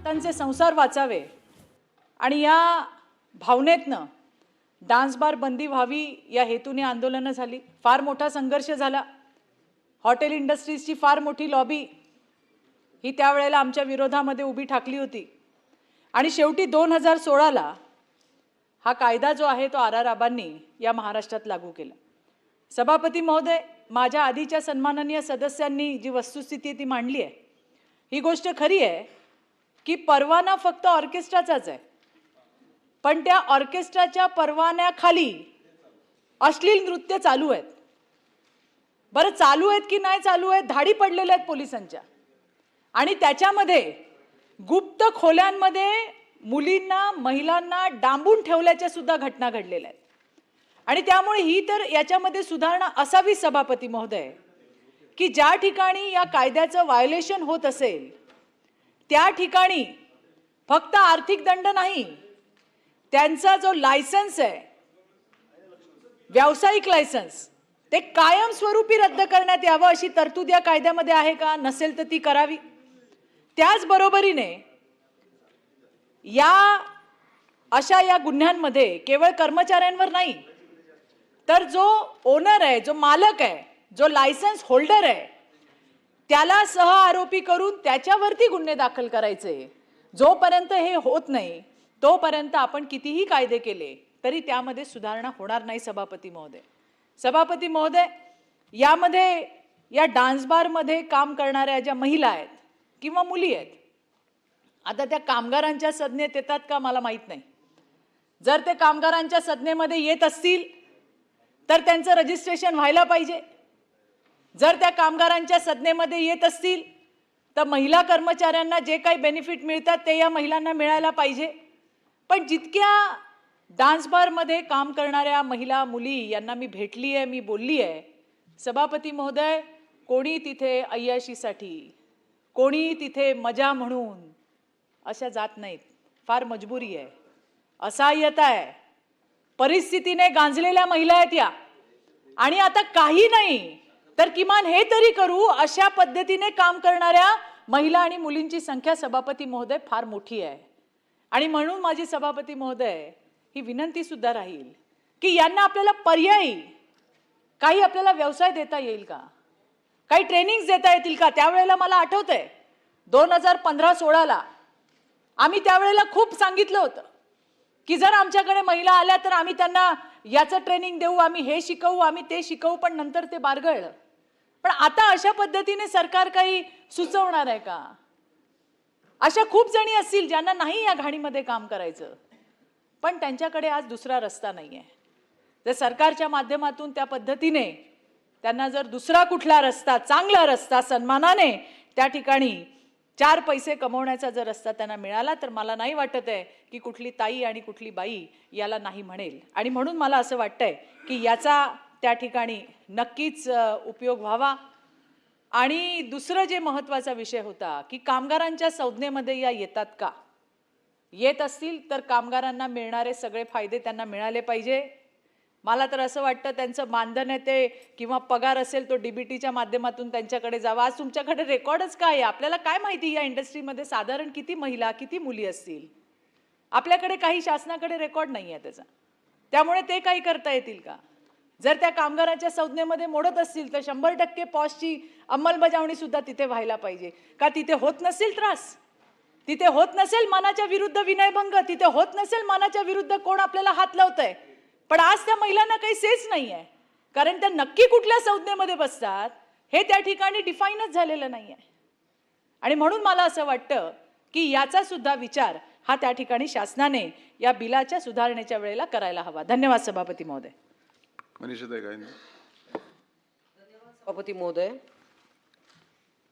त्यांचे संसार वाचावे आणि या भावनेतनं डान्स बार बंदी व्हावी या हेतूने आंदोलनं झाली। फार मोठा संघर्ष झाला। हॉटेल इंडस्ट्रीजची फार मोठी लॉबी ही त्यावेळेला आमच्या विरोधामध्ये उभी ठाकली होती आणि शेवटी 2016ला हा कायदा जो आहे तो आबांनी या महाराष्ट्रात लागू केला। सभापती महोदय, माझ्या आधीच्या सन्माननीय सदस्यांनी जी वस्तुस्थिती ती मांडली आहे, ही गोष्ट खरी आहे की परवाना फक्त ऑर्केस्ट्राचाच आहे, पण त्या ऑर्केस्ट्राच्या परवान्याखाली अश्लील नृत्य चालू आहेत। बरं, चालू आहेत की नाही चालू आहेत, धाडी पडलेल्या आहेत पोलिसांच्या, आणि त्याच्यामध्ये गुप्त खोल्यांमध्ये मुलींना महिलांना डांबून ठेवल्याच्या सुद्धा घटना घडलेल्या आहेत। आणि त्यामुळे ही तर याच्यामध्ये सुधारणा असावी सभापती महोदय की ज्या ठिकाणी या कायद्याचं व्हायोलेशन होत असेल त्या ठिकाणी फक्त आर्थिक दंड नाही, त्यांचा जो लायसन्स आहे, व्यावसायिक लायसन्स, ते कायमस्वरूपी रद्द करण्यात यावं अशी तरतूद या कायद्यामध्ये आहे का? नसेल तर ती करावी। त्याचबरोबरीने या गुन्ह्यांमध्ये केवळ कर्मचाऱ्यांवर नाही तर जो ओनर आहे, जो मालक आहे, जो लायसन्स होल्डर आहे, त्याला सह आरोपी करून त्याच्यावरती गुन्हे दाखल करायचे। जोपर्यंत हे होत नाही तोपर्यंत आपण कितीही कायदे केले तरी त्यामध्ये सुधारणा होणार नाही सभापती महोदय। सभापती महोदय, यामध्ये या डान्स बारमध्ये काम करणाऱ्या ज्या महिला आहेत किंवा मुली आहेत, आता त्या कामगारांच्या संज्ञेत येतात का मला माहित नाही। जर ते कामगारांच्या संज्ञेमध्ये येत असतील तर त्यांचं रजिस्ट्रेशन व्हायला पाहिजे। जर त्या कामगारांच्या संज्ञेमध्ये येत असतील तर महिला कर्मचाऱ्यांना जे काही बेनिफिट मिळतात ते या महिलांना मिळायला पाहिजे। पण जितक्या डान्स बारमध्ये काम करणाऱ्या महिला मुली यांना मी भेटली आहे, मी बोलली आहे, सभापती महोदय, कोणी तिथे अय्याशीसाठी, कोणी तिथे मजा म्हणून अशा जात नाहीत। फार मजबुरी आहे, असहाय्यता आहे, परिस्थितीने गांजलेल्या महिला आहेत या, आणि आता काही नाही तर किमान हे तरी करू अशा पद्धतीने काम करणाऱ्या महिला आणि मुलींची संख्या सभापती महोदय फार मोठी आहे। आणि म्हणून माझी सभापती महोदय ही विनंती सुद्धा राहील की यांना आपल्याला पर्यायी काही आपल्याला व्यवसाय देता येईल का, काही ट्रेनिंग्स देता येतील का? त्यावेळेला मला आठवतंय 2015-16ला आम्ही त्यावेळेला खूप सांगितलं होतं की जर आमच्याकडे महिला आल्या तर आम्ही त्यांना याचं ट्रेनिंग देऊ, आम्ही हे शिकवू, आम्ही ते शिकवू, पण नंतर ते बारगळलं। पण आता अशा पद्धतीने सरकार काही सुचवणार आहे का? अशा खूप जणी असतील ज्यांना नाही या घाणीमध्ये काम करायचं, पण त्यांच्याकडे आज दुसरा रस्ता नाहीये। जर सरकारच्या माध्यमातून त्या पद्धतीने त्यांना जर दुसरा कुठला रस्ता, चांगला रस्ता, सन्मानाने त्या ठिकाणी 4 पैसे कमवण्याचा जर रस्ता त्यांना मिळाला तर मला नाही वाटत आहे की कुठली ताई आणि कुठली बाई याला नाही म्हणेल। आणि म्हणून मला असं वाटतंय की याचा त्या ठिकाणी नक्कीच उपयोग व्हावा। आणि दुसरं जे महत्त्वाचा विषय होता की कामगारांच्या संज्ञेमध्ये या येतात का? येत असतील तर कामगारांना मिळणारे सगळे फायदे त्यांना मिळाले पाहिजे। मला तर असं वाटतं त्यांचं मानधन आहे ते किंवा पगार असेल तो डीबीटीच्या माध्यमातून त्यांच्याकडे जावा। आज तुमच्याकडे रेकॉर्डच काय आहे? आपल्याला काय माहिती या इंडस्ट्रीमध्ये साधारण किती महिला, किती मुली असतील? आपल्याकडे काही शासनाकडे रेकॉर्ड नाही आहे त्याचा। त्यामुळे ते काही करता येतील का? जर त्या कामगारांच्या संज्ञेमध्ये मोडत असतील तर 100% पॉसची अंमलबजावणी सुद्धा तिथे व्हायला पाहिजे का? तिथे होत नसेल त्रास, तिथे होत नसेल मनाच्या विरुद्ध विनयभंग, तिथे होत नसेल मनाच्या विरुद्ध कोण आपल्याला हात लावतंय, पण आज त्या महिलांना काही सेच नाही आहे, कारण त्या नक्की कुठल्या संज्ञेमध्ये बसतात हे त्या ठिकाणी डिफाईनच झालेलं नाही आहे। आणि म्हणून मला असं वाटतं की याचा सुद्धा विचार हा त्या ठिकाणी शासनाने या बिलाच्या सुधारणेच्या वेळेला करायला हवा। धन्यवाद सभापती महोदय। मनीषाताई गायंदे। सभापती महोदय,